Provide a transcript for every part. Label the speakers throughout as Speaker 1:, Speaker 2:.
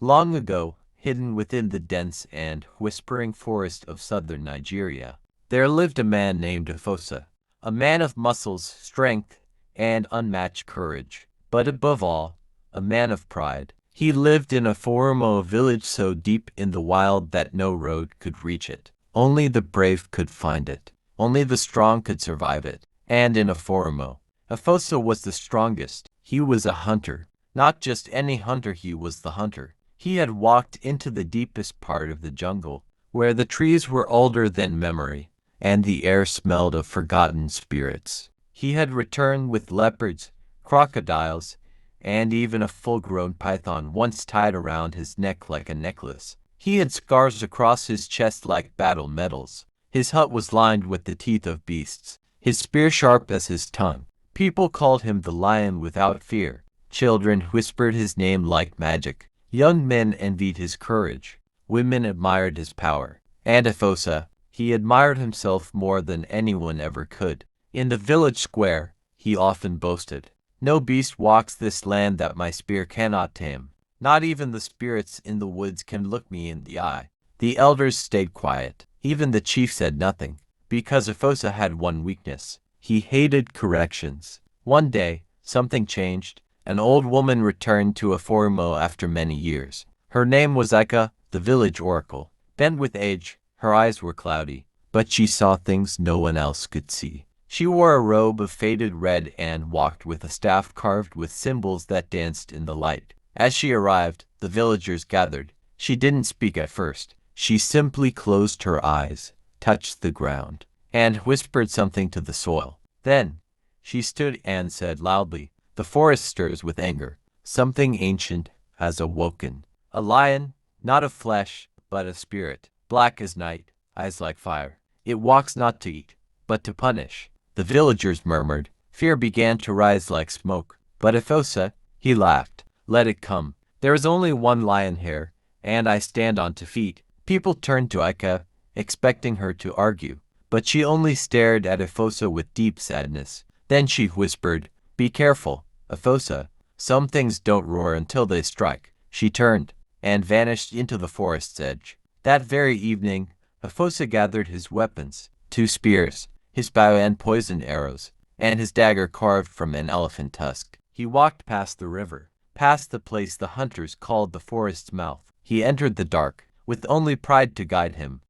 Speaker 1: Long ago, hidden within the dense and whispering forest of southern Nigeria, there lived a man named Efosa, a man of muscles, strength, and unmatched courage, but above all, a man of pride. He lived in Aforumo, a village so deep in the wild that no road could reach it. Only the brave could find it. Only the strong could survive it. And in Aforumo, Efosa was the strongest. He was a hunter. Not just any hunter, he was the hunter. He had walked into the deepest part of the jungle, where the trees were older than memory, and the air smelled of forgotten spirits. He had returned with leopards, crocodiles, and even a full-grown python once tied around his neck like a necklace. He had scars across his chest like battle medals. His hut was lined with the teeth of beasts, his spear sharp as his tongue. People called him the lion without fear. Children whispered his name like magic. Young men envied his courage. Women admired his power. And Efosa, he admired himself more than anyone ever could. In the village square, he often boasted, "No beast walks this land that my spear cannot tame. Not even the spirits in the woods can look me in the eye." The elders stayed quiet. Even the chief said nothing, because Efosa had one weakness. He hated corrections. One day, something changed. An old woman returned to Aforumo after many years. Her name was Ika, the village oracle. Bent with age, her eyes were cloudy, but she saw things no one else could see. She wore a robe of faded red and walked with a staff carved with symbols that danced in the light. As she arrived, the villagers gathered. She didn't speak at first. She simply closed her eyes, touched the ground, and whispered something to the soil. Then, she stood and said loudly, "The forest stirs with anger. Something ancient has awoken. A lion, not of flesh, but a spirit, black as night, eyes like fire. It walks not to eat, but to punish." The villagers murmured. Fear began to rise like smoke. But Efosa, he laughed. "Let it come. There is only one lion here, and I stand on 2 feet." People turned to Ika, expecting her to argue, but she only stared at Efosa with deep sadness. Then she whispered, "Be careful, Efosa. Some things don't roar until they strike." She turned and vanished into the forest's edge. That very evening, Efosa gathered his weapons, 2 spears, his bow and poisoned arrows, and his dagger carved from an elephant tusk. He walked past the river, past the place the hunters called the forest's mouth. He entered the dark, with only pride to guide him.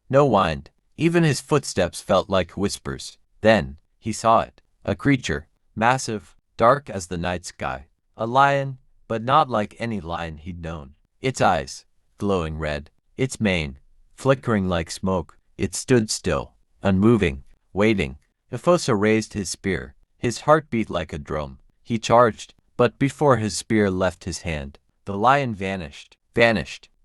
Speaker 1: No wind, even his footsteps felt like whispers. Then, he saw it, a creature, massive, dark as the night sky. A lion, but not like any lion he'd known. Its eyes, glowing red, its mane, flickering like smoke. It stood still, unmoving, waiting. Efosa raised his spear. His heart beat like a drum. He charged, but before his spear left his hand, the lion vanished.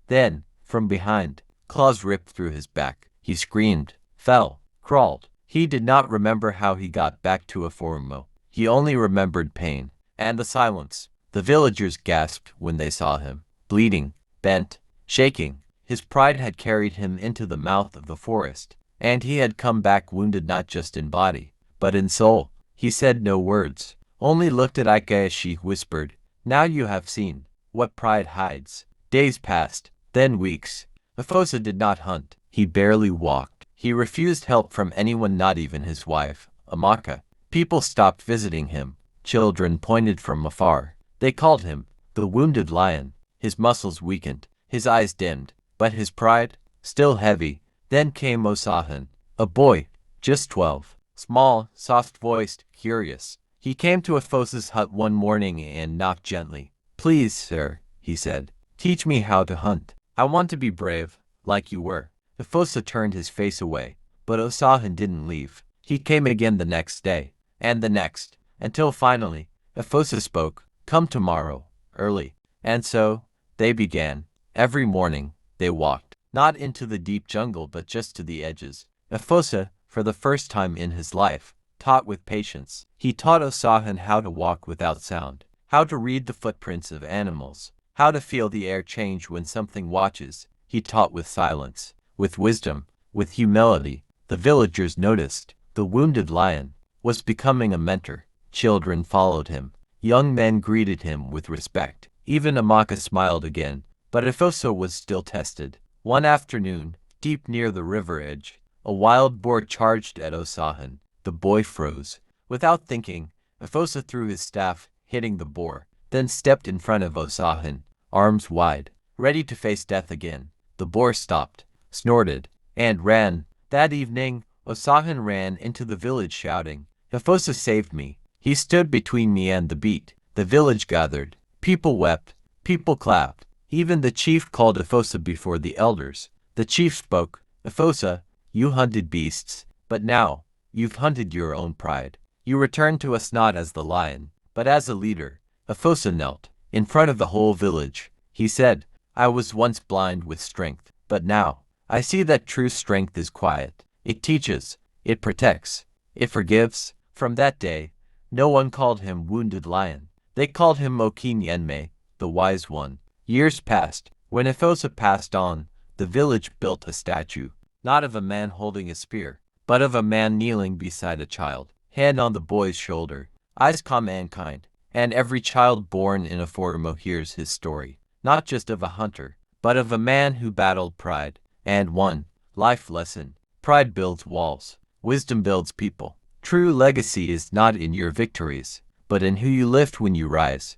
Speaker 1: Then, from behind, claws ripped through his back. He screamed, fell, crawled. He did not remember how he got back to Aforumo. He only remembered pain and the silence. The villagers gasped when they saw him, bleeding, bent, shaking. His pride had carried him into the mouth of the forest, and he had come back wounded not just in body, but in soul. He said no words, only looked at Ika as she whispered, "Now you have seen what pride hides." Days passed, then weeks. Efosa did not hunt. He barely walked. He refused help from anyone, not even his wife, Amaka. People stopped visiting him. Children pointed from afar. They called him the wounded lion. His muscles weakened, his eyes dimmed, but his pride, still heavy. Then came Osahan, a boy, just 12, small, soft-voiced, curious. He came to Efosa's hut one morning and knocked gently. "Please, sir," he said, "teach me how to hunt. I want to be brave, like you were." Efosa turned his face away, but Osahan didn't leave. He came again the next day, and the next, until finally, Efosa spoke, "Come tomorrow, early." And so, they began. Every morning, they walked, not into the deep jungle but just to the edges. Efosa, for the first time in his life, taught with patience. He taught Osahan how to walk without sound, how to read the footprints of animals, how to feel the air change when something watches. He taught with silence, with wisdom, with humility. The villagers noticed. The wounded lion was becoming a mentor. Children followed him. Young men greeted him with respect. Even Amaka smiled again, but Efosa was still tested. One afternoon, deep near the river edge, a wild boar charged at Osahan. The boy froze. Without thinking, Efosa threw his staff, hitting the boar, then stepped in front of Osahan, arms wide, ready to face death again. The boar stopped, snorted, and ran. That evening, Osahan ran into the village shouting, "Efosa saved me." He stood between me and the beat. The village gathered. People wept. People clapped. Even the chief called Efosa before the elders. The chief spoke, "Efosa, you hunted beasts, but now, you've hunted your own pride. You return to us not as the lion, but as a leader." Efosa knelt in front of the whole village. He said, "I was once blind with strength, but now, I see that true strength is quiet. It teaches, it protects, it forgives." From that day, no one called him Wounded Lion. They called him Mokin Yenme, the Wise One. Years passed. When Efosa passed on, the village built a statue, not of a man holding a spear, but of a man kneeling beside a child, hand on the boy's shoulder, eyes calm mankind. And every child born in Aforumo hears his story, not just of a hunter, but of a man who battled pride, and won. Life lesson: pride builds walls, wisdom builds people. True legacy is not in your victories, but in who you lift when you rise.